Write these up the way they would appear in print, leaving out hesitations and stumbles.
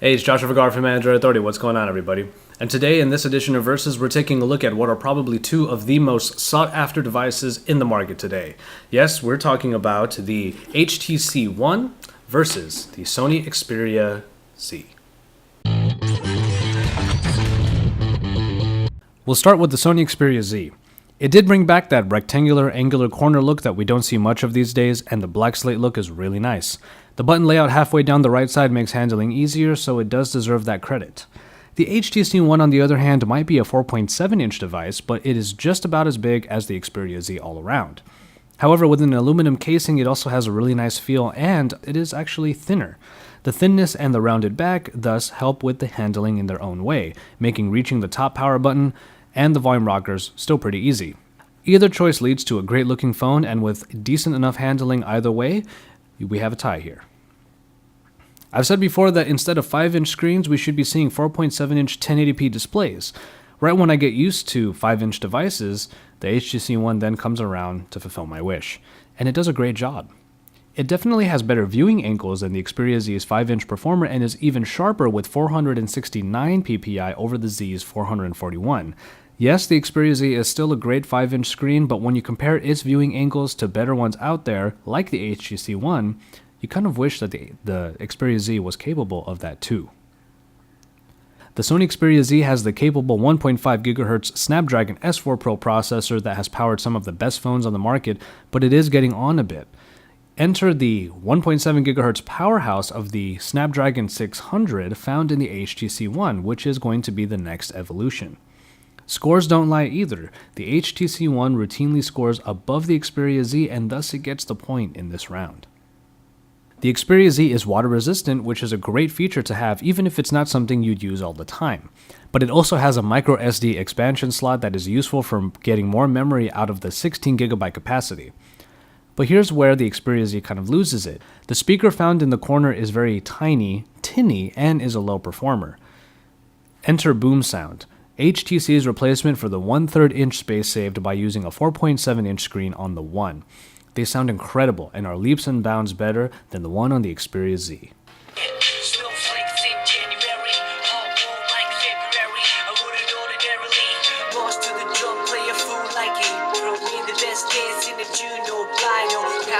Hey, it's Joshua Vergara from Android Authority. What's going on, everybody? And today, in this edition of Versus, we're taking a look at what are probably two of the most sought-after devices in the market today. Yes, we're talking about the HTC One versus the Sony Xperia Z. We'll start with the Sony Xperia Z. It did bring back that rectangular, angular corner look that we don't see much of these days, and the black slate look is really nice. The button layout halfway down the right side makes handling easier, so it does deserve that credit. The HTC One, on the other hand, might be a 4.7-inch device, but it is just about as big as the Xperia Z all around. However, with an aluminum casing, it also has a really nice feel, and it is actually thinner. The thinness and the rounded back thus help with the handling in their own way, making reaching the top power button and the volume rockers still pretty easy. Either choice leads to a great looking phone, and with decent enough handling either way, we have a tie here. I've said before that instead of 5-inch screens, we should be seeing 4.7-inch 1080p displays. Right when I get used to 5-inch devices, the HTC One then comes around to fulfill my wish, and it does a great job. It definitely has better viewing angles than the Xperia Z's 5-inch Performer and is even sharper with 469 ppi over the Z's 441. Yes, the Xperia Z is still a great 5-inch screen, but when you compare its viewing angles to better ones out there, like the HTC One, you kind of wish that the Xperia Z was capable of that too. The Sony Xperia Z has the capable 1.5 GHz Snapdragon S4 Pro processor that has powered some of the best phones on the market, but it is getting on a bit. Enter the 1.7 GHz powerhouse of the Snapdragon 600 found in the HTC One, which is going to be the next evolution. Scores don't lie either. The HTC One routinely scores above the Xperia Z, and thus it gets the point in this round. The Xperia Z is water resistant, which is a great feature to have even if it's not something you'd use all the time. But it also has a micro SD expansion slot that is useful for getting more memory out of the 16GB capacity. But here's where the Xperia Z kind of loses it. The speaker found in the corner is very tiny, tinny, and is a low performer. Enter boom sound. HTC's replacement for the 1/3 inch space saved by using a 4.7-inch screen on the One. They sound incredible and are leaps and bounds better than the one on the Xperia Z.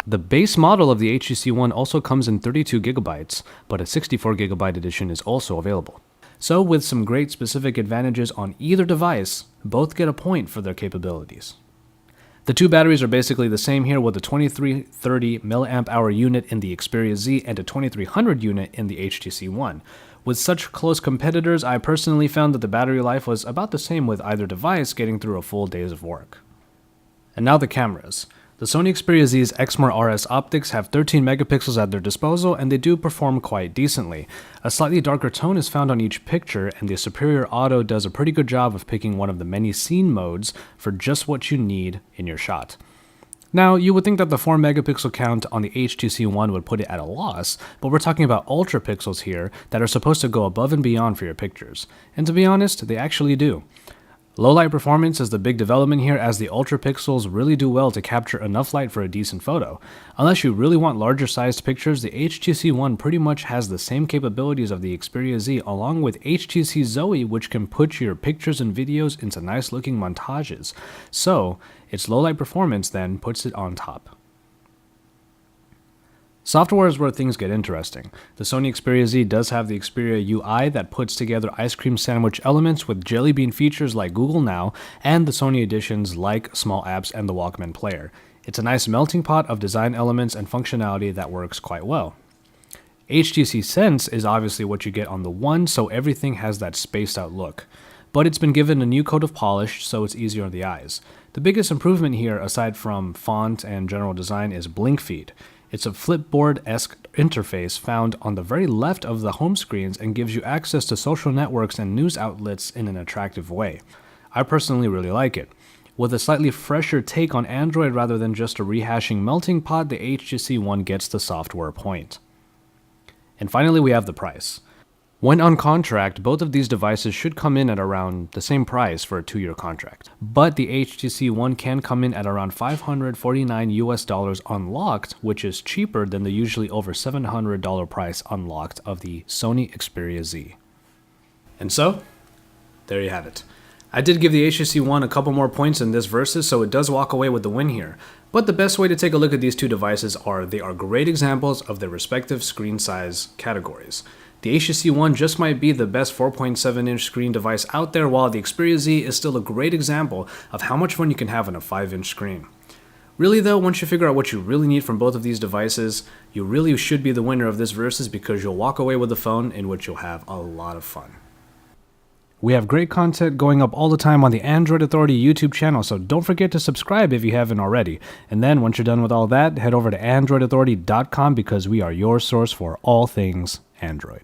The base model of the HTC One also comes in 32GB, but a 64GB edition is also available. So with some great specific advantages on either device, both get a point for their capabilities. The two batteries are basically the same here, with a 2330 mAh unit in the Xperia Z and a 2300 unit in the HTC One. With such close competitors, I personally found that the battery life was about the same with either device getting through a full days of work. And now the cameras. The Sony Xperia Z's Exmor RS optics have 13 megapixels at their disposal, and they do perform quite decently. A slightly darker tone is found on each picture, and the superior auto does a pretty good job of picking one of the many scene modes for just what you need in your shot. Now, you would think that the 4 megapixel count on the HTC One would put it at a loss, but we're talking about ultra pixels here that are supposed to go above and beyond for your pictures. And to be honest, they actually do. Low light performance is the big development here, as the ultra pixels really do well to capture enough light for a decent photo. Unless you really want larger sized pictures, the HTC One pretty much has the same capabilities of the Xperia Z, along with HTC Zoe, which can put your pictures and videos into nice looking montages. So its low light performance then puts it on top. Software is where things get interesting. The Sony Xperia Z does have the Xperia UI that puts together ice cream sandwich elements with jelly bean features like Google Now, and the Sony additions like small apps and the Walkman player. It's a nice melting pot of design elements and functionality that works quite well. HTC Sense is obviously what you get on the One, so everything has that spaced out look. But it's been given a new coat of polish, so it's easier on the eyes. The biggest improvement here, aside from font and general design, is Blink Feed. It's a Flipboard-esque interface found on the very left of the home screens and gives you access to social networks and news outlets in an attractive way. I personally really like it. With a slightly fresher take on Android rather than just a rehashing melting pot, the HTC One gets the software point. And finally, we have the price. When on contract, both of these devices should come in at around the same price for a 2-year contract. But the HTC One can come in at around $549 unlocked, which is cheaper than the usually over $700 price unlocked of the Sony Xperia Z. And so, there you have it. I did give the HTC One a couple more points in this versus, so it does walk away with the win here. But the best way to take a look at these two devices are they are great examples of their respective screen size categories. The HTC One just might be the best 4.7-inch screen device out there, while the Xperia Z is still a great example of how much fun you can have on a 5-inch screen. Really though, once you figure out what you really need from both of these devices, you really should be the winner of this versus because you'll walk away with a phone in which you'll have a lot of fun. We have great content going up all the time on the Android Authority YouTube channel, so don't forget to subscribe if you haven't already. And then once you're done with all that, head over to androidauthority.com because we are your source for all things Android.